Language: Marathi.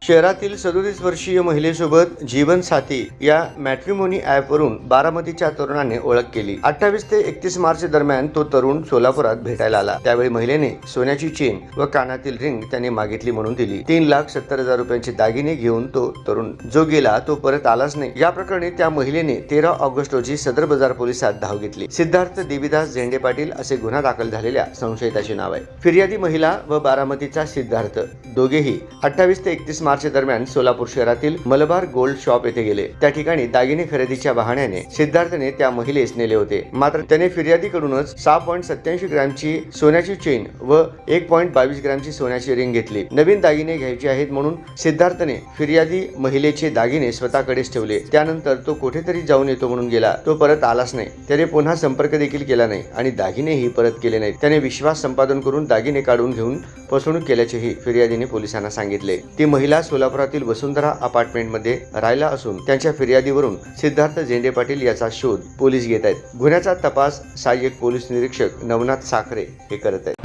शहरातील 37 वर्षीय महिलेसोबत जीवनसाथी या मॅट्रिमोनी ॲपवरून बारामतीच्या तरुणाने ओळख केली। 28 ते 31 मार्च दरम्यान तो तरुण सोलापुरात भेटायला आला। त्यावेळी महिलेने सोन्याची चेन व कानातील रिंग त्याने मागितली म्हणून दिली। 3,70,000 रुपयांचे दागिने घेऊन तो तरुण जो गेला तो परत आलाच नाही। या प्रकरणी त्या महिलेने 13 ऑगस्ट रोजी सदर बाजार पोलिसात धाव घेतली। सिद्धार्थ देवीदास झेंडे पाटील असे गुन्हा दाखल झालेल्या संशयिताचे नाव आहे। फिर्यादी महिला व बारामतीचा सिद्धार्थ दोघेही 28 ते 31 मार्च दरम्यान सोलापूर शहरातील मलबार गोल्ड शॉप येथे गेले। त्या ठिकाणी दागिने खरेदीच्या बहाण्याने सिद्धार्थने त्या महिलेस नेले होते। मात्र त्याने फिर्यादीकडूनच 6.87 ग्रॅमची सोन्याची चेन व 1.22 ग्रॅमची सोन्याची रिंग घेतली। नवीन दागिने घ्यायचे आहेत म्हणून सिद्धार्थने फिर्यादी महिलेचे दागिने स्वतःकडेच ठेवले। त्यानंतर तो कुठेतरी जाऊन येतो म्हणून गेला। तो परत आलाच नाही। त्याने पुन्हा संपर्क देखील केला नाही आणि दागिनेही परत केले नाहीत। त्याने विश्वास संपादन करून दागिने काढून घेऊन फसवणूक केल्याचेही फिर्यादीने पोलिसांना सांगितले। ती महिला सोलापुरातील वसुंधरा अपार्टमेंटमध्ये राहिला असून त्यांच्या फिर्यादीवरून सिद्धार्थ झेंडे पाटील याचा शोध पोलीस घेत आहेत। गुन्ह्याचा तपास सहाय्यक पोलीस निरीक्षक नवनाथ साखरे हे करत आहेत।